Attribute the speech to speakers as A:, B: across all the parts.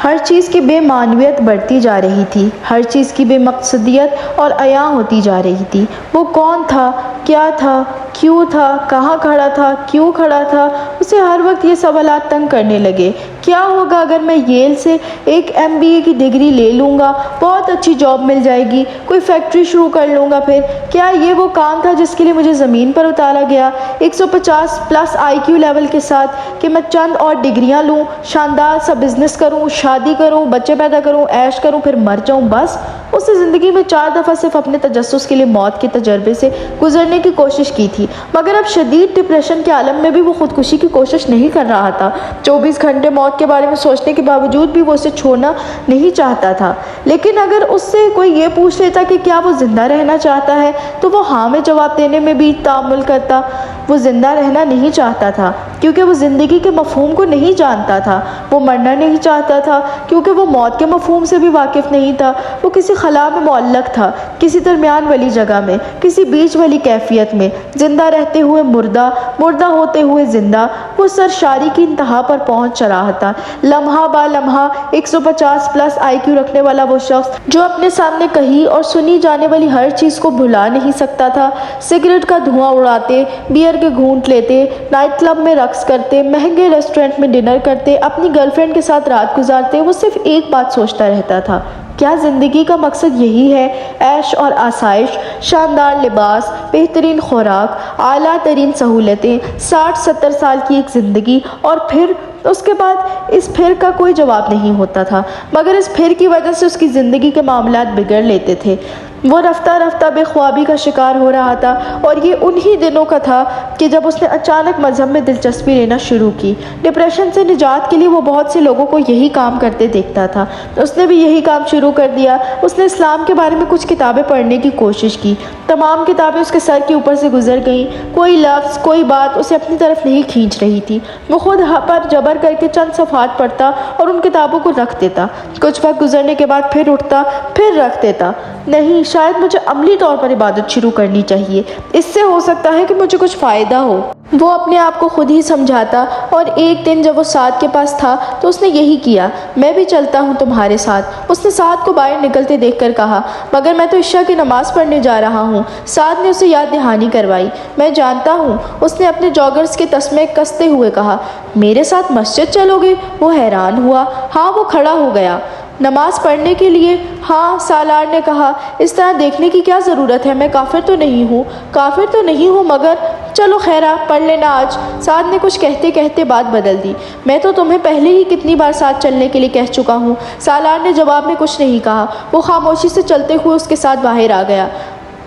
A: ہر چیز کی بے معنویت بڑھتی جا رہی تھی، ہر چیز کی بے مقصدیت اور عیاں ہوتی جا رہی تھی۔ وہ کون تھا، کیا تھا، کیوں تھا، کہاں کھڑا تھا، کیوں کھڑا تھا؟ اسے ہر وقت یہ سوالات تنگ کرنے لگے۔ کیا ہوگا اگر میں ییل سے ایک MBA کی ڈگری لے لوں گا، بہت اچھی جاب مل جائے گی، کوئی فیکٹری شروع کر لوں گا پھر؟ کیا یہ وہ کام تھا جس کے لیے مجھے زمین پر اتارا گیا، 150+ IQ لیول کے ساتھ، کہ میں چند اور ڈگریاں لوں، شاندار سا بزنس کروں، شادی کروں، بچے پیدا کروں، عیش کروں، پھر مر جاؤں بس؟ اس نے زندگی میں 4 دفعہ صرف اپنے تجسس کے لیے موت کے تجربے سے گزرنے کی کوشش کی تھی، مگر اب شدید ڈپریشن کے عالم میں بھی وہ خودکشی کی کوشش نہیں کر رہا تھا۔ 24 گھنٹے موت کے بارے میں سوچنے کے باوجود بھی وہ اسے چھوڑنا نہیں چاہتا تھا۔ لیکن اگر اس سے کوئی یہ پوچھ لیتا کہ کیا وہ زندہ رہنا چاہتا ہے تو وہ ہاں میں جواب دینے میں بھی تعامل کرتا۔ وہ زندہ رہنا نہیں چاہتا تھا کیونکہ وہ زندگی کے مفہوم کو نہیں جانتا تھا۔ وہ مرنا نہیں چاہتا تھا کیونکہ وہ موت کے مفہوم سے بھی واقف نہیں تھا۔ وہ کسی خلا میں معلق تھا، کسی درمیان والی جگہ میں، کسی بیچ والی کیفیت میں، زندہ رہتے ہوئے مردہ، مردہ ہوتے ہوئے زندہ۔ وہ سرشاری کی انتہا پر پہنچ رہا تھا، لمحہ با لمحہ 150+ IQ رکھنے والا وہ شخص جو اپنے سامنے کہی اور سنی جانے والی ہر چیز کو بھلا نہیں سکتا تھا۔ سگریٹ کا دھواں اڑاتے، بیئر کے گھونٹ لیتے، نائٹ کلب میں رقص کرتے، مہنگے ریسٹورنٹ میں ڈنر کرتے، اپنی گرل فرینڈ کے ساتھ رات گزارتے، وہ صرف ایک بات سوچتا رہتا تھا، کیا زندگی کا مقصد یہی ہے؟ عیش اور آسائش، شاندار لباس، بہترین خوراک، اعلیٰ ترین سہولتیں، 60-70 سال کی ایک زندگی، اور پھر اس کے بعد اس پھر کا کوئی جواب نہیں ہوتا تھا، مگر اس پھر کی وجہ سے اس کی زندگی کے معاملات بگڑ لیتے تھے۔ وہ رفتہ رفتہ بے خوابی کا شکار ہو رہا تھا، اور یہ انہی دنوں کا تھا کہ جب اس نے اچانک مذہب میں دلچسپی لینا شروع کی۔ ڈپریشن سے نجات کے لیے وہ بہت سے لوگوں کو یہی کام کرتے دیکھتا تھا، اس نے بھی یہی کام شروع کر دیا۔ اس نے اسلام کے بارے میں کچھ کتابیں پڑھنے کی کوشش کی، تمام کتابیں اس کے سر کے اوپر سے گزر گئیں، کوئی لفظ، کوئی بات اسے اپنی طرف نہیں کھینچ رہی تھی۔ وہ خود پر جبر کر کے چند صفحات پڑھتا اور ان کتابوں کو رکھ دیتا، کچھ وقت گزرنے کے بعد پھر اٹھتا، پھر رکھ دیتا۔ نہیں، شاید مجھے عملی طور پر عبادت شروع کرنی چاہیے، اس سے ہو سکتا ہے کہ مجھے کچھ فائدہ ہو۔ وہ اپنے آپ کو خود ہی سمجھاتا، اور ایک دن جب وہ سعد کے پاس تھا تو اس نے یہی کیا۔ میں بھی چلتا ہوں تمہارے ساتھ، اس نے سعد کو باہر نکلتے دیکھ کر کہا، مگر میں تو عشاء کی نماز پڑھنے جا رہا ہوں۔ سعد نے اسے یاد دہانی کروائی۔ میں جانتا ہوں، اس نے اپنے جاگرز کے تسمے کستے ہوئے کہا۔ میرے ساتھ مسجد چلو گے؟ وہ حیران ہوا۔ ہاں، وہ کھڑا ہو گیا۔ نماز پڑھنے کے لیے؟ ہاں، سالار نے کہا۔ اس طرح دیکھنے کی کیا ضرورت ہے؟ میں کافر تو نہیں ہوں۔ کافر تو نہیں ہوں، مگر چلو خیرہ، پڑھ لینا آج۔ سعد نے کچھ کہتے کہتے بات بدل دی۔ میں تو تمہیں پہلے ہی کتنی بار ساتھ چلنے کے لیے کہہ چکا ہوں۔ سالار نے جواب میں کچھ نہیں کہا، وہ خاموشی سے چلتے ہوئے اس کے ساتھ باہر آ گیا۔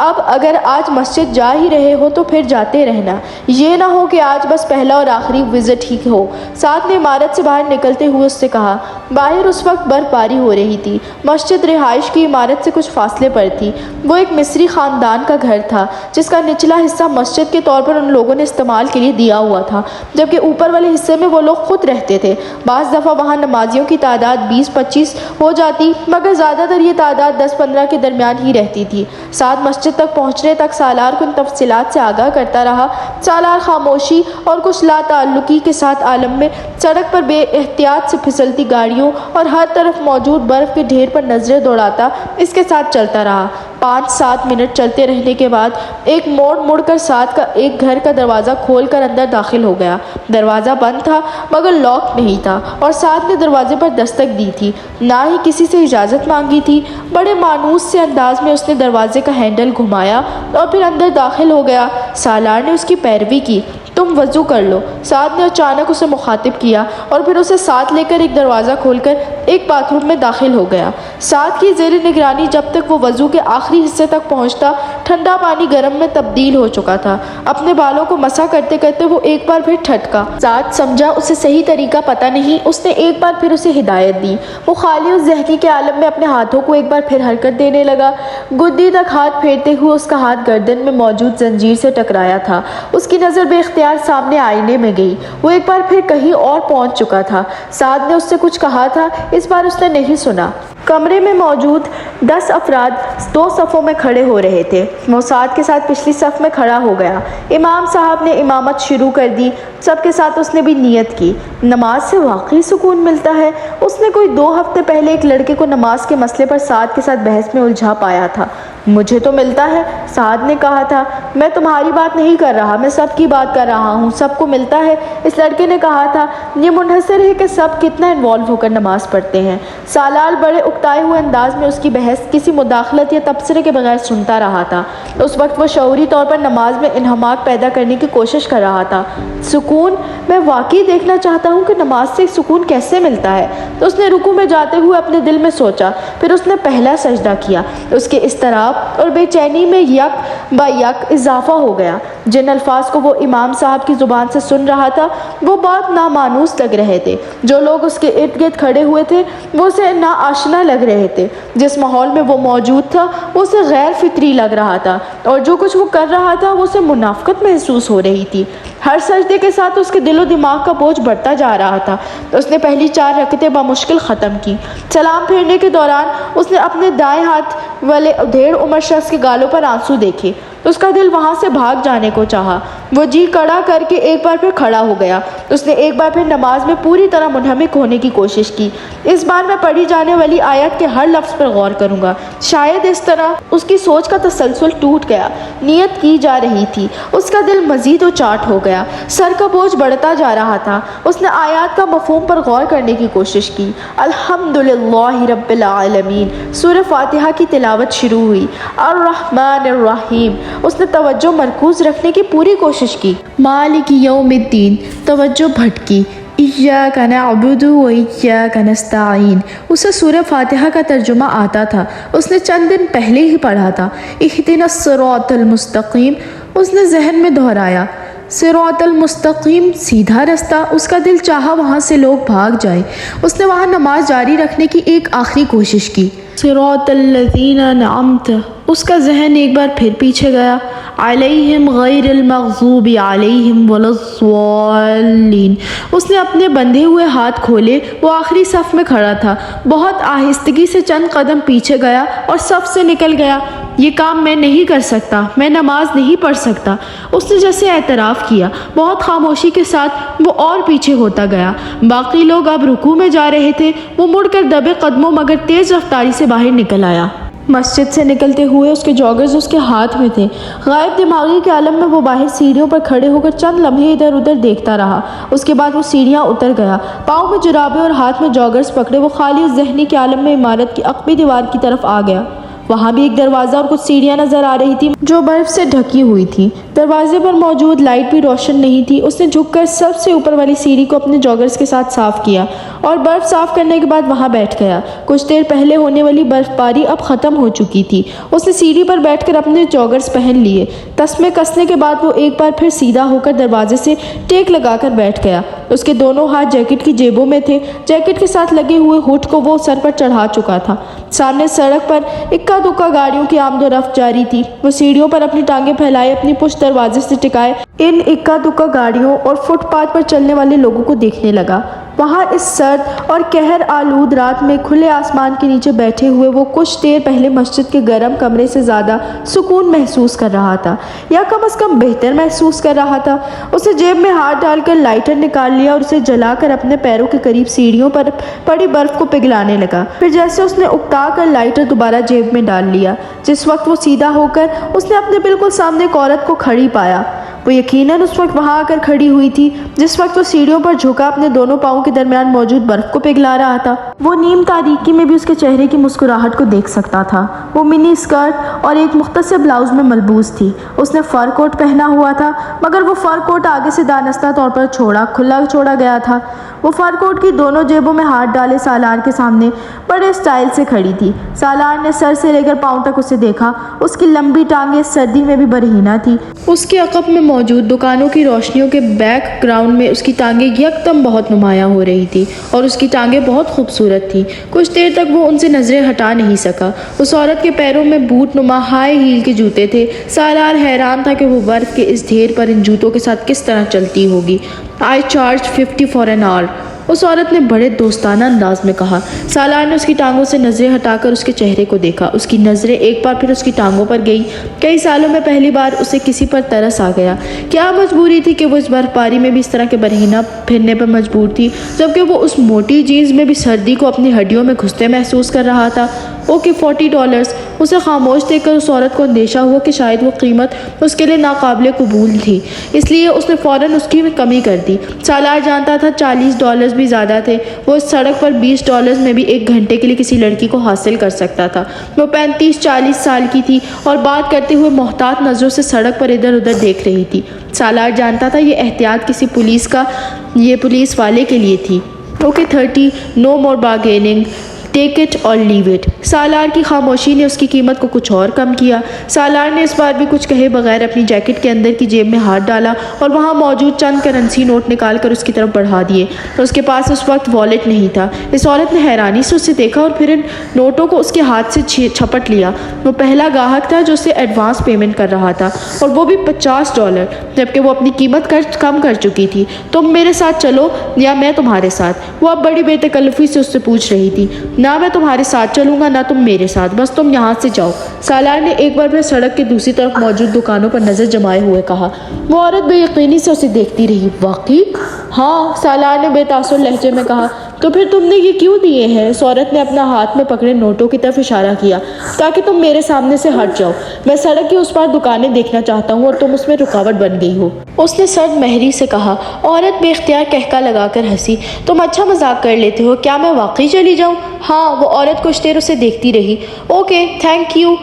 A: اب اگر آج مسجد جا ہی رہے ہو تو پھر جاتے رہنا، یہ نہ ہو کہ آج بس پہلا اور آخری وزٹ ہی ہو۔ سعد نے عمارت سے باہر نکلتے ہوئے اس سے کہا۔ باہر اس وقت برف باری ہو رہی تھی۔ مسجد رہائش کی عمارت سے کچھ فاصلے پر تھی۔ وہ ایک مصری خاندان کا گھر تھا جس کا نچلا حصہ مسجد کے طور پر ان لوگوں نے استعمال کے لیے دیا ہوا تھا، جبکہ اوپر والے حصے میں وہ لوگ خود رہتے تھے۔ بعض دفعہ وہاں نمازیوں کی تعداد 20-25 ہو جاتی، مگر زیادہ تر یہ تعداد 10-15 کے درمیان ہی رہتی تھی۔ سعد مسجد تک پہنچنے تک سالار کو ان تفصیلات سے آگاہ کرتا رہا۔ سالار خاموشی اور کچھ لا تعلقی کے ساتھ عالم میں سڑک پر بے احتیاط سے پھسلتی گاڑیوں اور ہر طرف موجود برف کے ڈھیر پر نظریں دوڑاتا اس کے ساتھ چلتا رہا۔ 5-7 منٹ چلتے رہنے کے بعد ایک موڑ مڑ کر سعد کا ایک گھر کا دروازہ کھول کر اندر داخل ہو گیا۔ دروازہ بند تھا مگر لاک نہیں تھا، اور سعد نے دروازے پر دستک دی تھی، نہ ہی کسی سے اجازت مانگی تھی۔ بڑے مانوس سے انداز میں اس نے دروازے کا ہینڈل گھمایا اور پھر اندر داخل ہو گیا۔ سالار نے اس کی پیروی کی۔ تم وضو کر لو، سعد نے اچانک اسے مخاطب کیا، اور پھر اسے ساتھ لے کر ایک دروازہ کھول کر ایک باتھ روم میں داخل ہو گیا۔ سعد کی زیر نگرانی جب تک وہ وضو کے آخری حصے تک پہنچتا، ٹھنڈا پانی گرم میں تبدیل ہو چکا تھا۔ اپنے بالوں کو مسح کرتے کرتے وہ ایک بار پھر ٹھٹکا۔ سعد سمجھا اسے صحیح طریقہ پتہ نہیں۔ اس نے ایک بار پھر اسے ہدایت دی۔ وہ خالی اس ذہنی کے عالم میں اپنے ہاتھوں کو ایک بار پھر حرکت دینے لگا۔ گدی تک ہاتھ پھیرتے ہوئے اس کا ہاتھ گردن میں موجود زنجیر سے ٹکرایا تھا۔ اس کی نظر بے اختیار سامنے آئینے میں گئی۔ وہ ایک بار پھر کہیں اور پہنچ چکا تھا۔ سعد نے اس سے کچھ کہا تھا، इस बार उसने नहीं सुना। कमरे में मौजूद 10 अफराद 2 सफ़ों में खड़े हो रहे थे। वो साथ के साथ पिछली सफ़ में खड़ा हो गया। इमाम साहब ने इमामत शुरू कर दी। सबके साथ उसने भी नियत की। नमाज से वाकई सुकून मिलता है। उसने कोई 2 हफ्ते पहले एक लड़के को नमाज के मसले पर साद के साथ बहस में उलझा पाया था। मुझे तो मिलता है, साद ने कहा था। मैं तुम्हारी बात नहीं कर रहा, मैं सब की बात कर रहा हूँ। सबको मिलता है, इस लड़के ने कहा था। ये मुनहसर है कि सब कितना इन्वॉल्व होकर नमाज पढ़ते हैं। सालार बड़े उकताए हुए अंदाज में उसकी बहस किसी मुदाखलत या तबसरे के बगैर सुनता रहा था। उस वक्त वो शऊरी तौर पर नमाज में इन्हमाक पैदा करने की कोशिश कर रहा था। सुकून, मैं वाकई देखना चाहता हूँ कि नमाज से सुकून कैसे मिलता है। तो उसने रुकू में जाते हुए अपने दिल में सोचा। फिर उसने पहला सजदा किया। उसके इस्तराब और बेचैनी में यक ब यक इजाफा हो गया। जिन अल्फाज को वो इमाम साहब की ज़ुबान से सुन रहा था वो बहुत नामानूस लग रहे थे। जो लोग उसके इर्द गिर्द खड़े हुए थे वो उसे नाआशना लग रहे थे। जिस माहौल में वो मौजूद था वो उसे गैर फितरी लग रहा था, और जो कुछ वो कर रहा था वो उसे मुनाफिकत महसूस हो रही थी। हर सजदे के साथ उसके दिलो दिमाग का बोझ बढ़ता जा रहा था। उसने पहली 4 रकतें बामुश्किल ख़त्म की। सलाम फेरने के दौरान उसने अपने दाएं हाथ वाले ढेर उम्र शख्स के गालों पर आंसू देखे। उसका दिल वहाँ से भाग जाने को चाहा। वो जी कड़ा करके एक बार फिर खड़ा हो गया। उसने एक बार फिर नमाज में पूरी तरह मुनहमिक होने की कोशिश की। इस बार मैं पढ़ी जाने वाली आयत के हर लफ्ज़ पर गौर करूँगा। शायद इस तरह उसकी सोच का तसलसल टूट गया। नियत की जा रही थी। उसका दिल मज़ीद उचाट हो गया। सर का बोझ बढ़ता जा रहा था। उसने आयत का मफ़हूम पर गौर करने की कोशिश की। अल्हम्दुलिल्लाहि रब्बिल आलमीन। सूरह फातिहा की तिलावत शुरू हुई। अर्रहमानिर रहीम। उसने तवज्जो मरकूज़ रखने की पूरी कोशिश की। मालिक यौमिद्दीन। तवज्जो भटकी। इय्याका नअबुदु व इय्याका नस्तईन। उसे सूरह फातिहा का तर्जुमा आता था। उसने चंद दिन पहले ही पढ़ा था। इहदिनस सिरातल मुस्तकीम। उसने जहन में दोहराया। सिरातल मुस्तकीम, सीधा रास्ता। उसका दिल चाहा वहाँ से लोग भाग जाए। उसने वहाँ नमाज जारी रखने की एक आखिरी कोशिश की। सिरातल लज़ीना अनअमत। उसका जहन एक बार फिर पीछे गया। अलैहिम गैरिल मग़ज़ूबि अलैहिम वलस्वालिन। उसने अपने बंधे हुए हाथ खोले। वो आखिरी सफ़ में खड़ा था। बहुत आहिस्तगी से चंद कदम पीछे गया और सफ़ से निकल गया। ये काम मैं नहीं कर सकता, मैं नमाज नहीं पढ़ सकता। उसने जैसे एतराफ़ किया। बहुत खामोशी के साथ वो और पीछे होता गया। बाकी लोग अब रुकू में जा रहे थे। वो मुड़कर दबे कदमों मगर तेज़ रफ्तारी से बाहर निकल आया। मस्जिद से निकलते हुए उसके जॉगर्स उसके हाथ में थे। गायब दिमागी के आलम में वो बाहर सीढ़ियों पर खड़े होकर चंद लम्हे इधर उधर देखता रहा। उसके बाद वो सीढ़ियाँ उतर गया। पाँव में जुराबे और हाथ में जॉगर्स पकड़े वो खाली उस जहनी के आलम में इमारत की अक़बी दीवार की तरफ आ गया। वहाँ भी एक दरवाज़ा और कुछ सीढ़ियाँ नज़र आ रही थी जो बर्फ़ से ढकी हुई थी। दरवाजे पर मौजूद लाइट भी रोशन नहीं थी। उसने झुककर सबसे ऊपर वाली सीढ़ी को अपने जॉगर्स के साथ साफ़ किया और बर्फ़ साफ़ करने के बाद वहाँ बैठ गया। कुछ देर पहले होने वाली बर्फ़बारी अब ख़त्म हो चुकी थी। उसने सीढ़ी पर बैठकर अपने जॉगर्स पहन लिए। तस्मे कसने के बाद वो एक बार फिर सीधा होकर दरवाजे से टेक लगाकर बैठ गया। उसके दोनों हाथ जैकेट की जेबों में थे। जैकेट के साथ लगे हुए हुड को वो सर पर चढ़ा चुका था। सामने सड़क पर इक्का दुक्का गाड़ियों की आमदोरफ्त जारी थी। वो सीढ़ियों पर अपनी टांगें फैलाए अपनी पुश्त दरवाजे से टिकाए इन इक्का दुक्का गाड़ियों और फुटपाथ पर चलने वाले लोगों को देखने लगा। वहाँ इस सर्द और कहर आलूद रात में खुले आसमान के नीचे बैठे हुए वो कुछ देर पहले मस्जिद के गर्म कमरे से ज़्यादा सुकून महसूस कर रहा था, या कम से कम बेहतर महसूस कर रहा था। उसे जेब में हाथ डालकर लाइटर निकाल लिया और उसे जलाकर अपने पैरों के करीब सीढ़ियों पर पड़ी बर्फ़ को पिघलाने लगा। फिर जैसे उसने उकता कर लाइटर दोबारा जेब में डाल लिया। जिस वक्त वो सीधा होकर उसने अपने बिल्कुल सामने एक औरत को खड़ी पाया। वो यकीनन उस वक्त वहाँ आकर खड़ी हुई थी जिस वक्त वो सीढ़ियों पर झुका अपने दोनों पाँवों के दरमियान मौजूद बर्फ को पिघला रहा था। वो नीम तारीकी में भी उसके चेहरे की मुस्कुराहट को देख सकता था। वो मिनी स्कर्ट और एक मुख्तसर ब्लाउज में मलबूस थी। उसने फर कोट पहना हुआ था मगर वो फर कोट आगे से दानस्ता तौर पर खुला छोड़ा गया था। वो फर कोट की दोनों जेबों में हाथ डाले सालार के सामने बड़े स्टाइल से खड़ी थी। सालार ने सर से लेकर पाँव तक उसे देखा। उसकी लंबी टांगें सर्दी में भी बरहीना थी। उसके अक़ब में मौजूद दुकानों की रोशनियों के बैकग्राउंड में उसकी टांगें यकदम बहुत नुमायाँ हो रही थी और उसकी टांगें बहुत खूबसूरत थी। कुछ देर तक वो उनसे नज़रें हटा नहीं सका। उस औरत के पैरों में बूट नुमा हाई हील के जूते थे। सालार हैरान था कि वो बर्फ़ के इस ढेर पर इन जूतों के साथ किस तरह चलती होगी। I charge 50 for an hour। उस औरत ने बड़े दोस्ताना अंदाज में कहा। सालार ने उसकी टांगों से नजरें हटाकर उसके चेहरे को देखा। उसकी नजरें एक बार फिर उसकी टांगों पर गई। कई सालों में पहली बार उसे किसी पर तरस आ गया। क्या मजबूरी थी कि वो इस बर्फबारी में भी इस तरह के बरहीना फिरने पर मजबूर थी, जबकि वो उस मोटी जीन्स में भी सर्दी को अपनी हड्डियों में घुसते महसूस कर रहा था। ओके, $40। उसे खामोश देखकर उस औरत को अंदेशा हुआ कि शायद वो कीमत उसके लिए नाकाबिले कबूल थी, इसलिए उसने फ़ौरन उसकी में कमी कर दी। सालार जानता था $40 भी ज़्यादा थे। वो इस सड़क पर $20 में भी 1 घंटे के लिए किसी लड़की को हासिल कर सकता था। वो 35-40 साल की थी और बात करते हुए मोहतात नज़रों से सड़क पर इधर उधर देख रही थी। सालार जानता था ये एहतियात किसी पुलिस वाले के लिए थी। Okay 30, no more bargaining, take it और लीव इट। सालार की खामोशी ने उसकी कीमत को कुछ और कम किया। सालार ने इस बार भी कुछ कहे बगैर अपनी जैकेट के अंदर की जेब में हाथ डाला और वहाँ मौजूद चंद करेंसी नोट निकालकर उसकी तरफ बढ़ा दिए। उसके पास उस वक्त वॉलेट नहीं था। इस औरत ने हैरानी से उसे देखा और फिर इन नोटों को उसके हाथ से छपट लिया। वो पहला ग्राहक था जो उसे एडवांस पेमेंट कर रहा था, और वो भी $50, जबकि वो अपनी कीमत कम कर चुकी थी। तुम मेरे साथ चलो या मैं तुम्हारे साथ? वो अब बड़ी बेतकल्लुफ़ी से उससे पूछ रही थी। ना मैं तुम्हारे साथ चलूंगा ना तुम मेरे साथ, बस तुम यहाँ से जाओ। सालार ने एक बार फिर सड़क के दूसरी तरफ मौजूद दुकानों पर नजर जमाए हुए कहा। वो औरत बेयकीनी से उसे देखती रही। वाकई? हाँ, सालार ने बेतासुर लहजे में कहा। तो फिर तुमने ये क्यों दिए हैं? उस औरत ने अपना हाथ में पकड़े नोटों की तरफ इशारा किया। ताकि तुम मेरे सामने से हट जाओ। मैं सड़क की उस पार दुकानें देखना चाहता हूँ और तुम उसमें रुकावट बन गई हो। उसने सर्द महरी से कहा। औरत बेख्तियार कहका लगाकर हंसी। तुम अच्छा मजाक कर लेते हो, क्या मैं वाकई चली जाऊँ? हाँ। वो औरत कुछ देर उसे देखती रही। Okay, thank you.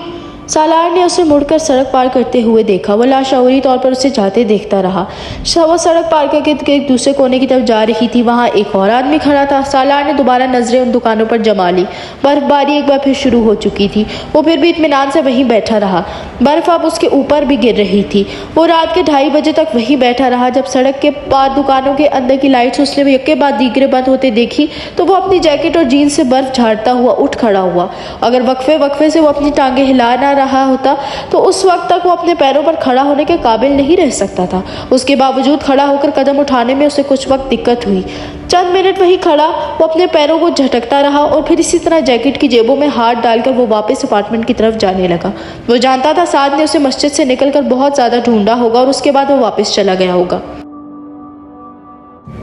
A: सालार ने उसे मुड़कर सड़क पार करते हुए देखा। वो लाशऊरी तौर पर उसे जाते देखता रहा। वो सड़क पार करके एक दूसरे कोने की तरफ जा रही थी। वहाँ एक और आदमी खड़ा था। सालार ने दोबारा नजरें उन दुकानों पर जमा ली। बर्फबारी एक बार फिर शुरू हो चुकी थी। वो फिर भी इत्मीनान से वहीं बैठा रहा। बर्फ अब उसके ऊपर भी गिर रही थी। वो रात के 2:30 बजे तक वहीं बैठा रहा। जब सड़क के पार दुकानों के अंदर की लाइट्स उसने एक के बाद दीगरे बंद होते देखी तो वो अपनी जैकेट और जीन्स से बर्फ झाड़ता हुआ उठ खड़ा हुआ। अगर वक्फे से वो अपनी टांगें हिला ना रहा होता तो उस वक्त तक वो अपने पैरों पर खड़ा होने के काबिल नहीं रह सकता था। उसके बावजूद खड़ा होकर कदम उठाने में उसे कुछ वक्त दिक्कत हुई। चंद मिनट वहीं खड़ा वो अपने पैरों को झटकता रहा और फिर इसी तरह जैकेट की जेबों में हाथ डालकर वो वापस अपार्टमेंट की तरफ जाने लगा। वो जानता था साद ने उसे मस्जिद से निकलकर बहुत ज़्यादा ढूंढा होगा और उसके बाद वो वापस चला गया होगा।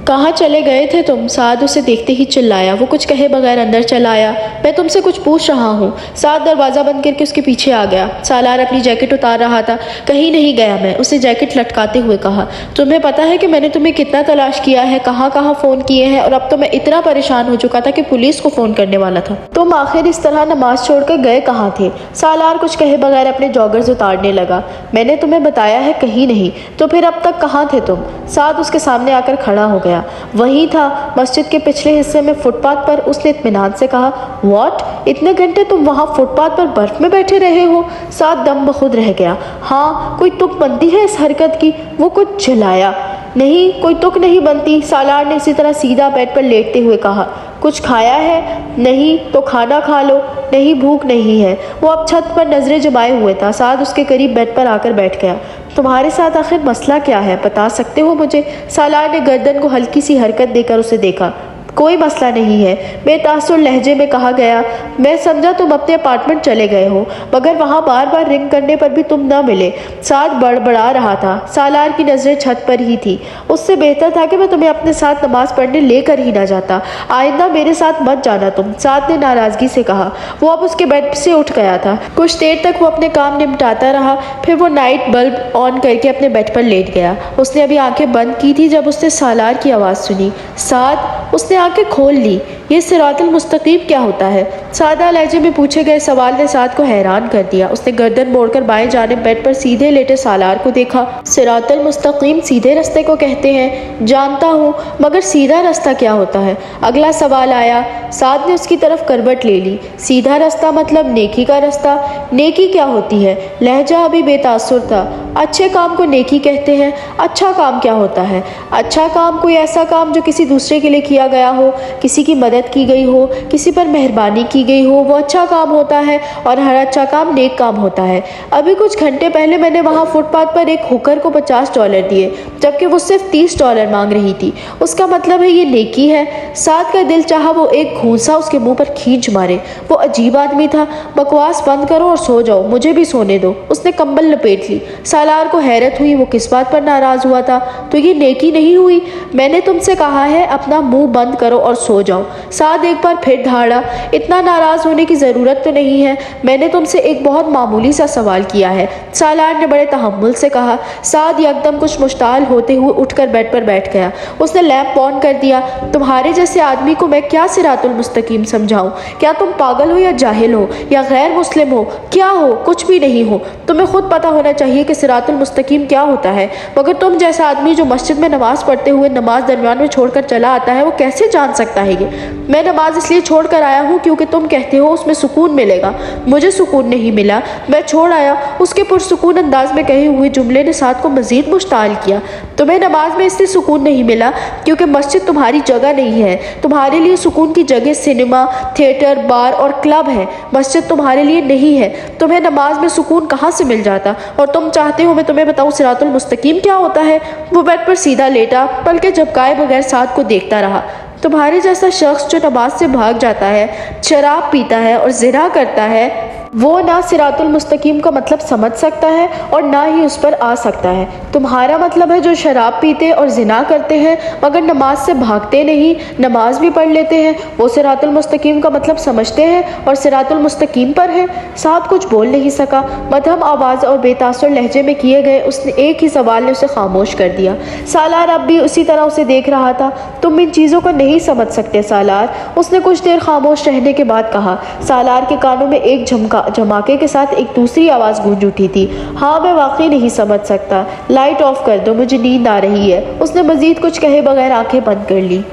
A: कहाँ चले गए थे तुम? साद उसे देखते ही चिल्लाया। वो कुछ कहे बगैर अंदर चला आया। मैं तुमसे कुछ पूछ रहा हूँ। साद दरवाज़ा बंद करके उसके पीछे आ गया। सालार अपनी जैकेट उतार रहा था। कहीं नहीं गया मैं, उसे जैकेट लटकाते हुए कहा। तुम्हें पता है कि मैंने तुम्हें कितना तलाश किया है, कहाँ कहाँ फ़ोन किए हैं, और अब तो मैं इतना परेशान हो चुका था कि पुलिस को फ़ोन करने वाला था। तुम आखिर इस तरह नमाज छोड़कर गए कहाँ थे? सालार कुछ कहे बगैर अपने जॉगर्स उतारने लगा। मैंने तुम्हें बताया है कहीं नहीं। तो फिर अब तक कहाँ थे तुम? साद उसके सामने आकर खड़ा हो गया। वही था, मस्जिद के पिछले हिस्से में फुटपाथ पर। उसने इत्मीनान से कहा। व्हाट? इतने घंटे तुम वहाँ फुटपाथ पर बर्फ में बैठे रहे हो? साद दम बखुद रह गया। हाँ, कोई तुक बनती है इस हरकत की? वो कुछ झिलाया। नहीं, कोई तुक नहीं बनती। सालार ने इसी तरह सीधा बेड पर लेटते हुए कहा। कुछ खाया है? नहीं। तो खाना खा लो। नहीं, भूख नहीं है। वो अब छत पर नजरें जमाए हुए था। साद उसके करीब बेड पर आकर बैठ गया। तुम्हारे साथ आखिर मसला क्या है, बता सकते हो मुझे? सालार ने गर्दन को हल्की सी हरकत देकर उसे देखा। कोई मसला नहीं है, बेतासुर लहजे में कहा गया। मैं समझा तुम अपने अपार्टमेंट चले गए हो, मगर वहाँ बार बार रिंग करने पर भी तुम न मिले। साद बड़बड़ा रहा था। सालार की नज़रें छत पर ही थी। उससे बेहतर था कि मैं तुम्हें अपने साथ नमाज पढ़ने लेकर ही ना जाता। आइंदा मेरे साथ मत जाना तुम, साद ने नाराज़गी से कहा। वो अब उसके बेड से उठ गया था। कुछ देर तक वो अपने काम निपटाता रहा। फिर वो नाइट बल्ब ऑन करके अपने बेड पर लेट गया। उसने अभी आंखें बंद की थी जब उसने सालार की आवाज़ सुनी। साद। उसने आंखें खोल ली। ये सिरातुल मुस्तकीम क्या होता है? सादा लहजे में पूछे गए सवाल ने साद को हैरान कर दिया। उसने गर्दन मोड़कर बाएं जानिब बेड पर सीधे लेटे सालार को देखा। सिरातुल मुस्तकीम सीधे रास्ते को कहते हैं। जानता हूँ, मगर सीधा रास्ता क्या होता है? अगला सवाल आया। साद ने उसकी तरफ करवट ले ली। सीधा रास्ता मतलब नेकी का रास्ता? नेकी क्या होती है? लहजा अभी बेतासुर था। अच्छे काम को नेकी कहते हैं। अच्छा काम क्या होता है? अच्छा काम कोई ऐसा काम जो किसी दूसरे के लिए किया गया हो, किसी की मदद की गई हो, किसी पर मेहरबानी की की गई हो वो अच्छा काम होता है और हर अच्छा काम नेक काम होता है। अभी कुछ घंटे पहले मैंने वहाँ फुटपाथ पर एक हुकर को $50 दिए जबकि वो सिर्फ $30 मांग रही थी। उसका मतलब है ये नेकी है। साद का दिल चाहा वो एक घूंसा उसके मुंह पर खींच मारे। वो अजीब आदमी था। बकवास बंद करो और सो जाओ, मुझे भी सोने दो। उसने कंबल लपेट ली। सालार को हैरत हुई, वो किस बात पर नाराज हुआ था? तो ये नेकी नहीं हुई? मैंने तुमसे कहा है अपना मुंह बंद करो और सो जाओ। साद एक बार फिर दहाड़ा। इतना नाराज होने की ज़रूरत तो नहीं है, मैंने तुमसे एक बहुत मामूली सा सवाल किया है, सालार ने बड़े तहम्मुल से कहा। साद यकदम कुछ मुश्ताल होते हुए उठकर बेड पर बैठ गया। उसने लैंप ऑन कर दिया। तुम्हारे जैसे आदमी को मैं क्या सिरातुल मुस्तकीम समझाऊं? क्या तुम पागल हो या जाहिल हो या गैर मुस्लिम हो? क्या हो? कुछ भी नहीं हो। तुम्हें खुद पता होना चाहिए कि सिरातुल मुस्तकीम क्या होता है, मगर तुम जैसा आदमी जो मस्जिद में नमाज पढ़ते हुए नमाज दरमियान में छोड़कर चला आता है वो कैसे जान सकता है ये? मैं नमाज इसलिए छोड़ कर आया हूँ क्योंकि तुम कहते हो उसमें सुकून मिलेगा। मुझे सुकून नहीं मिला, मैं छोड़ आया। उसके पुरसुकून अंदाज में कहे हुए जुमले ने साद को मजीद मुश्ताल किया। तुम्हें नमाज में इसलिए सुकून नहीं मिला क्योंकि मस्जिद तुम्हारी जगह नहीं है। तुम्हारे लिए सुकून की जगह सिनेमा, थिएटर, बार और क्लब है। मस्जिद तुम्हारे लिए नहीं है। तुम्हें नमाज में सुकून कहाँ से मिल जाता? और तुम चाहते हो मैं तुम्हें बताऊं सिरातुल मुस्तकीम क्या होता है? वो बेड पर सीधा लेटा पलके झपकाए बगैर साद को देखता रहा। तुम्हारे जैसा शख्स जो नमाज से भाग जाता है, शराब पीता है और ज़िना करता है, वो ना सिरातुल मुस्तकीम का मतलब समझ सकता है और ना ही उस पर आ सकता है। तुम्हारा मतलब है जो शराब पीते और ज़िना करते हैं मगर नमाज से भागते नहीं, नमाज भी पढ़ लेते हैं, वो सिरातुल मुस्तकीम का मतलब समझते हैं और सिरातुल मुस्तकीम पर है। साद कुछ बोल नहीं सका। मध्यम आवाज़ और बेतासुर लहजे में किए गए उसने एक ही सवाल ने उसे खामोश कर दिया। सालार अब भी उसी तरह उसे देख रहा था। तुम इन चीज़ों को नहीं समझ सकते सालार, उसने कुछ देर खामोश रहने के बाद कहा। सालार के कानों में एक झमाके के साथ एक दूसरी आवाज़ गूंज उठी थी। हाँ, मैं वाकई नहीं समझ सकता। लाइट ऑफ कर दो, मुझे नींद आ रही है। उसने मजीद कुछ कहे बगैर आंखें बंद कर ली।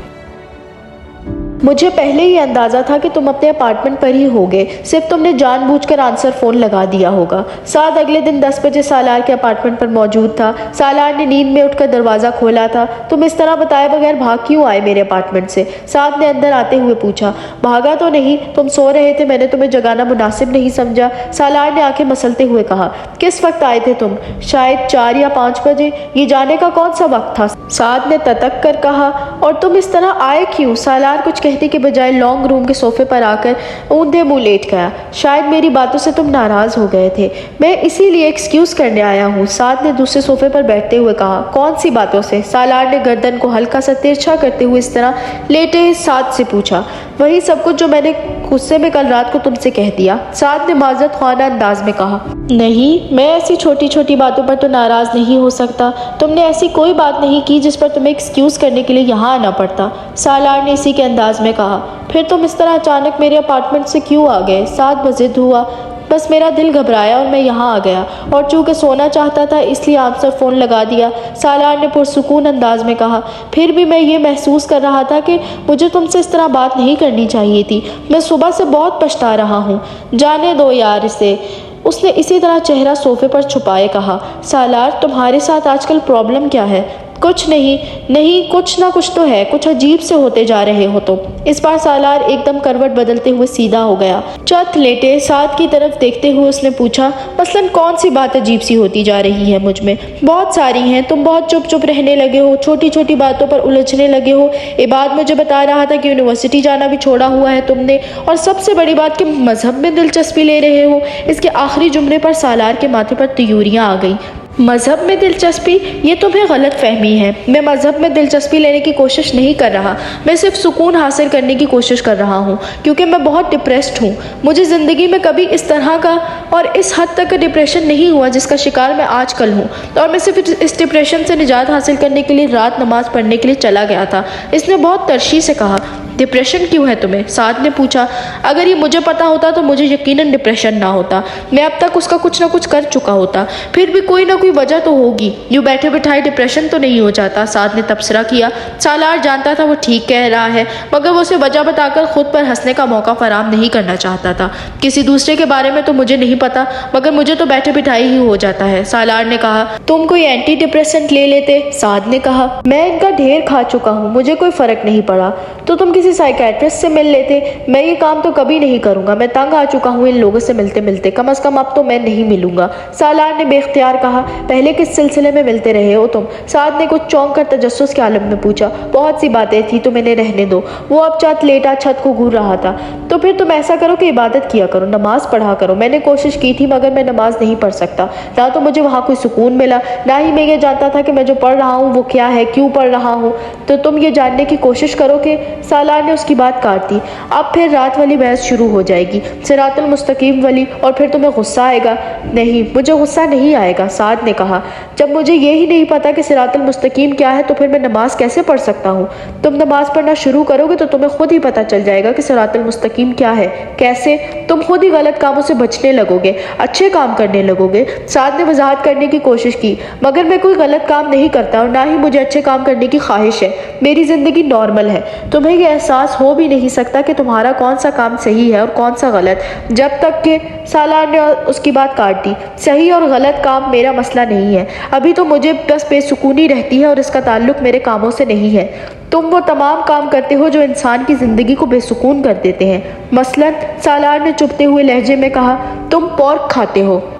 A: मुझे पहले ही अंदाज़ा था कि तुम अपने अपार्टमेंट पर ही होगे, सिर्फ तुमने जानबूझकर आंसर फ़ोन लगा दिया होगा। साद अगले दिन 10 बजे सालार के अपार्टमेंट पर मौजूद था। सालार ने नींद में उठकर दरवाज़ा खोला था। तुम इस तरह बताए बगैर भाग क्यों आए मेरे अपार्टमेंट से? साद ने अंदर आते हुए पूछा। भागा तो नहीं, तुम सो रहे थे, मैंने तुम्हें जगाना मुनासिब नहीं समझा। सालार ने आंखें मसलते हुए कहा। किस वक्त आए थे तुम? शायद 4 या 5 बजे। ये जाने का कौन सा वक्त था? साद ने ततक कर कहा। और तुम इस तरह आए क्यों? सालार कुछ कहने के बजाय लॉन्ग रूम के सोफे पर आकर ऊंधे मुंह लेट गया। शायद मेरी बातों से तुम नाराज हो गए थे, मैं इसीलिए एक्सक्यूज करने आया हूँ, साद ने दूसरे सोफे पर बैठते हुए कहा। कौन सी बातों से? सालार ने गर्दन को हल्का सा तिरछा करते हुए इस तरह लेटे साद से पूछा। वही सब कुछ जो मैंने गुस्से में कल रात को तुमसे कह दिया, साद ने माजरत ख्वाना अंदाज में कहा। नहीं, मैं ऐसी छोटी छोटी बातों पर तो नाराज नहीं हो सकता। तुमने ऐसी कोई बात नहीं की जिस पर तुम्हें एक्सक्यूज करने के लिए यहाँ आना पड़ता, सालार ने इसी के अंदाज में कहा। फिर तुम इस तरह अचानक मेरे अपार्टमेंट से क्यों आ गए? साद बज़िद हुआ। बस मेरा दिल घबराया और मैं यहाँ आ गया, और चूँकि सोना चाहता था इसलिए आंसर फ़ोन लगा दिया, सालार ने पुरसुकून अंदाज में कहा। फिर भी मैं ये महसूस कर रहा था कि मुझे तुमसे इस तरह बात नहीं करनी चाहिए थी। मैं सुबह से बहुत पछता रहा हूँ। जाने दो यार इसे, उसने इसी तरह चेहरा सोफे पर छुपाए कहा। सालार, तुम्हारे साथ आजकल प्रॉब्लम क्या है? कुछ नहीं, कुछ ना कुछ तो है, कुछ अजीब से होते जा रहे हो तुम। इस बार सालार एकदम करवट बदलते हुए सीधा हो गया। चत लेटे साद की तरफ देखते हुए उसने पूछा, मसलन कौन सी बात अजीब सी होती जा रही है मुझ में? बहुत सारी हैं। तुम बहुत चुप चुप रहने लगे हो, छोटी छोटी बातों पर उलझने लगे हो। इबाद मुझे बता रहा था कि यूनिवर्सिटी जाना भी छोड़ा हुआ है तुमने, और सबसे बड़ी बात कि मजहब में दिलचस्पी ले रहे हो। इसके आखिरी जुमले पर सालार के माथे पर त्यूरियां आ गई। मज़हब में दिलचस्पी? ये तुम्हें गलत फहमी है। मैं मज़हब में दिलचस्पी लेने की कोशिश नहीं कर रहा, मैं सिर्फ सुकून हासिल करने की कोशिश कर रहा हूँ, क्योंकि मैं बहुत डिप्रेस्ड हूँ। मुझे ज़िंदगी में कभी इस तरह का और इस हद तक का डिप्रेशन नहीं हुआ जिसका शिकार मैं आजकल हूँ, और मैं सिर्फ इस डिप्रेशन से निजात हासिल करने के लिए रात नमाज पढ़ने के लिए चला गया था। इसने बहुत तरशी से कहा। डिप्रेशन क्यों है तुम्हें? साद ने पूछा। अगर ये मुझे पता होता तो मुझे यकीनन डिप्रेशन ना होता, मैं अब तक उसका कुछ ना कुछ कर चुका होता। फिर भी कोई ना कोई वजह तो होगी, यूँ बैठे बिठाए डिप्रेशन तो नहीं हो जाता, साद ने तबसरा किया। सालार जानता था वो ठीक कह रहा है, मगर वो उसे वजह बताकर खुद पर हंसने का मौका फराम नहीं करना चाहता था। किसी दूसरे के बारे में तो मुझे नहीं पता, मगर मुझे तो बैठे बिठाए ही हो जाता है, सालार ने कहा। तुम कोई एंटी डिप्रेसेंट ले लेते, साद ने कहा। मैं इनका ढेर खा चुका हूँ, मुझे कोई फर्क नहीं पड़ा। तो तुम किसी किसी साइकेट्रिस्ट से मिल लेते। मैं ये काम तो कभी नहीं करूँगा, मैं तंग आ चुका हूँ इन लोगों से मिलते मिलते, कम से कम अब तो मैं नहीं मिलूँगा, सालार ने बेख्तियार कहा। पहले किस सिलसिले में मिलते रहे हो तुम? साद ने कुछ चौंक कर तजस्सुस के आलम में पूछा। बहुत सी बातें थी, तुम इन्हें रहने दो। वो अब चत लेटा छत को घूर रहा था। तो फिर तुम ऐसा करो कि इबादत किया करो, नमाज पढ़ा करो। मैंने कोशिश की थी मगर मैं नमाज नहीं पढ़ सकता, ना तो मुझे वहाँ कोई सुकून मिला, ना ही मैं ये जानता था कि मैं जो पढ़ रहा हूँ वो क्या है, क्यों पढ़ रहा हूँ। तो तुम ये जानने की कोशिश करो कि सालार ने उसकी बात काट दी। अब फिर रात वाली बहस शुरू हो जाएगी, सिरातुल मुस्तकीम वाली, और फिर तुम्हें गुस्सा आएगा। नहीं, मुझे गुस्सा नहीं आएगा, साद ने कहा। जब मुझे ये ही नहीं पता कि सिरातुल मुस्तकीम क्या है तो फिर मैं नमाज कैसे पढ़ सकता हूँ? तुम नमाज पढ़ना शुरू करोगे तो तुम्हें खुद ही पता चल जाएगा कि सिरातुल मुस्तकीम क्या है। कैसे? तुम खुद ही गलत कामों से बचने लगोगे, अच्छे काम करने लगोगे। साद ने वजाहत करने की कोशिश की। मगर मैं कोई गलत काम नहीं करता और ना ही मुझे अच्छे काम करने की ख्वाहिश है। मेरी जिंदगी नॉर्मल है। तुम्हें यह एहसास हो भी नहीं सकता कि तुम्हारा कौन सा काम सही है और कौन सा गलत, जब तक कि सालार ने उसकी बात काट दी। सही और गलत काम मेरा मसला नहीं है, अभी तो मुझे बस बेसुकूनी रहती है और इसका ताल्लुक मेरे कामों से नहीं है। तुम वो तमाम काम करते हो जो इंसान की ज़िंदगी को बेसुकून कर देते हैं। मसलन, सालार ने चुभते हुए लहजे में कहा, तुम पोर्क खाते हो।